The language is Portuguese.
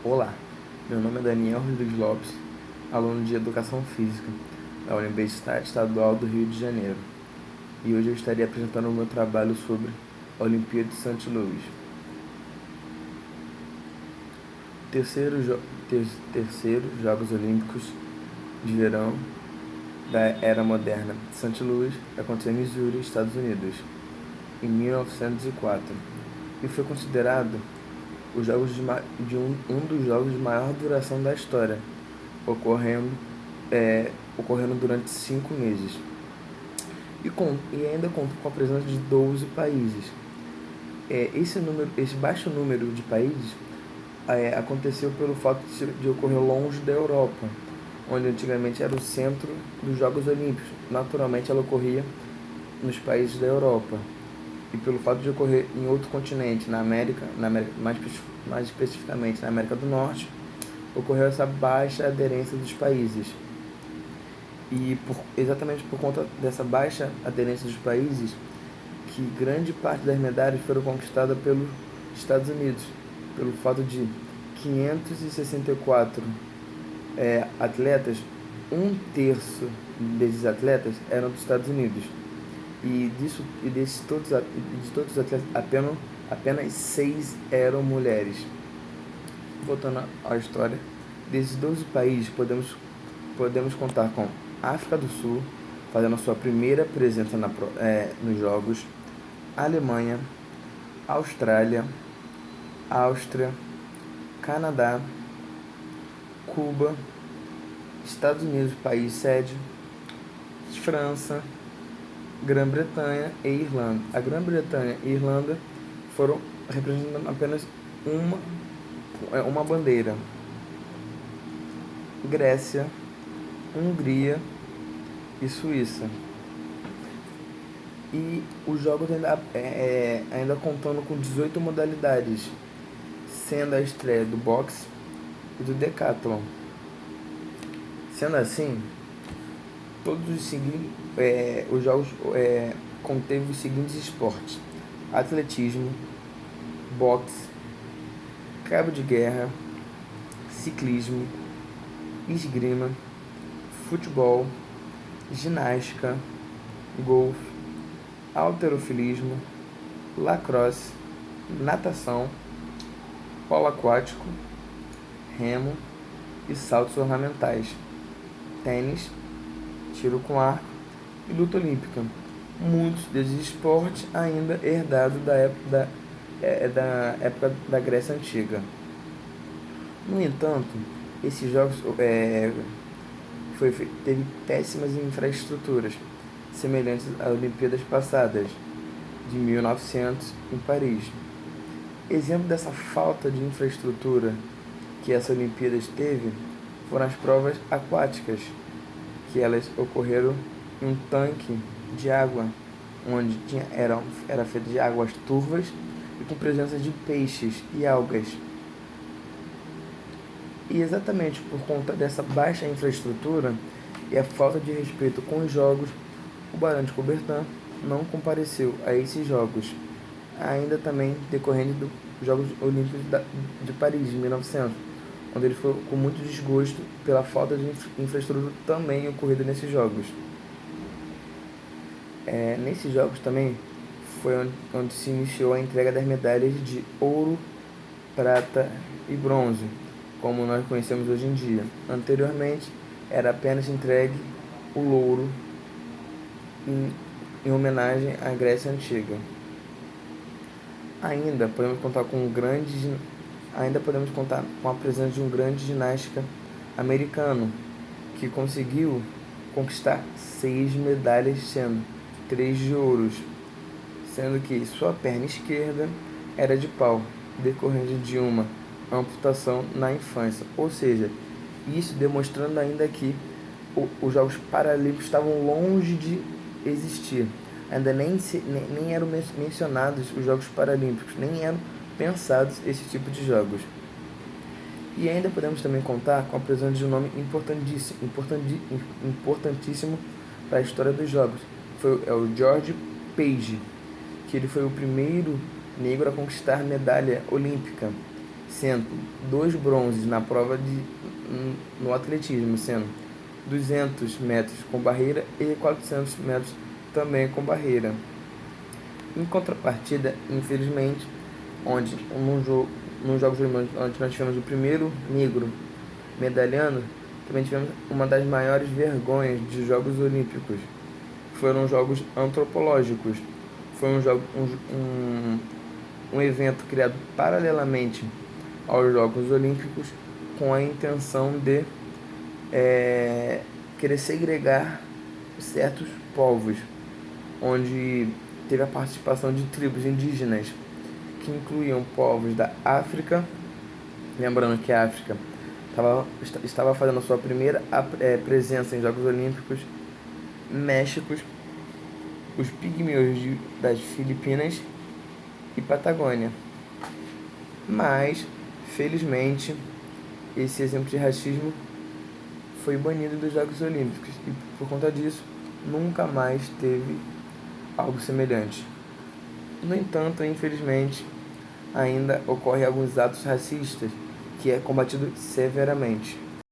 Olá, meu nome é Daniel Rodrigues Lopes, aluno de Educação Física da Universidade Estadual do Rio de Janeiro, e hoje eu estarei apresentando o meu trabalho sobre a Olimpíada de St. Louis. Terceiro Jogos Olímpicos de Verão da Era Moderna. St. Louis aconteceu em Missouri, Estados Unidos, em 1904, e foi considerado os jogos um dos jogos de maior duração da história, ocorrendo, ocorrendo durante 5 meses. E ainda contou com a presença de 12 países. Esse baixo número de países aconteceu pelo fato de ocorrer longe da Europa, onde antigamente era o centro dos Jogos Olímpicos. Naturalmente ela ocorria nos países da Europa. E pelo fato de ocorrer em outro continente, mais especificamente na América do Norte, ocorreu essa baixa aderência dos países. E exatamente por conta dessa baixa aderência dos países, que grande parte das medalhas foram conquistadas pelos Estados Unidos, pelo fato de 564 atletas, um terço desses atletas eram dos Estados Unidos. E de todos os atletas, apenas 6 eram mulheres. Voltando à história, desses 12 países, podemos contar com África do Sul, fazendo a sua primeira presença nos Jogos, Alemanha, Austrália, Áustria, Canadá, Cuba, Estados Unidos, país sede, França, Grã-Bretanha e Irlanda. A Grã-Bretanha e Irlanda foram representando apenas uma bandeira. Grécia, Hungria e Suíça. E os jogos ainda contando com 18 modalidades, sendo a estreia do boxe e do decathlon. Sendo assim, os jogos conteve os seguintes esportes: atletismo, boxe, cabo de guerra, ciclismo, esgrima, futebol, ginástica, golfe, halterofilismo, lacrosse, natação, polo aquático, remo e saltos ornamentais, tênis, tiro com arco e luta olímpica. Muitos desses esportes ainda herdados da época da Grécia Antiga. No entanto, esses jogos teve péssimas infraestruturas, semelhantes às Olimpíadas passadas, de 1900 em Paris. Exemplo dessa falta de infraestrutura que essa Olimpíadas teve foram as provas aquáticas, que elas ocorreram em um tanque de água, onde era feito de águas turvas e com presença de peixes e algas. E exatamente por conta dessa baixa infraestrutura e a falta de respeito com os jogos, o Barão de Coubertin não compareceu a esses jogos, ainda também decorrente dos Jogos Olímpicos de Paris, de 1900, onde ele foi com muito desgosto pela falta de infraestrutura também ocorrida nesses jogos. Nesses jogos também foi onde se iniciou a entrega das medalhas de ouro, prata e bronze, como nós conhecemos hoje em dia. Anteriormente, era apenas entregue o ouro em homenagem à Grécia Antiga. Ainda podemos contar com a presença de um grande ginástica americano, que conseguiu conquistar 6 medalhas, sendo 3 de ouros, sendo que sua perna esquerda era de pau, decorrente de uma amputação na infância. Ou seja, isso demonstrando ainda que os Jogos Paralímpicos estavam longe de existir. Ainda nem eram mencionados os Jogos Paralímpicos, nem eram pensados esse tipo de jogos. E ainda podemos também contar com a presença de um nome importantíssimo para a história dos jogos. É o George Page, que ele foi o primeiro negro a conquistar medalha olímpica, sendo 2 bronzes na prova no atletismo, sendo 200 metros com barreira e 400 metros também com barreira. Em contrapartida, infelizmente, onde nos Jogos Olímpicos, onde nós tivemos o primeiro negro medalhando, também tivemos uma das maiores vergonhas dos Jogos Olímpicos. Foram jogos antropológicos. Foi um evento criado paralelamente aos Jogos Olímpicos com a intenção de querer segregar certos povos, onde teve a participação de tribos indígenas que incluíam povos da África, lembrando que a África estava fazendo a sua primeira presença em Jogos Olímpicos, México, os pigmeus das Filipinas e Patagônia. Mas, felizmente, esse exemplo de racismo foi banido dos Jogos Olímpicos e, por conta disso, nunca mais teve algo semelhante. No entanto, infelizmente, ainda ocorrem alguns atos racistas que é combatido severamente.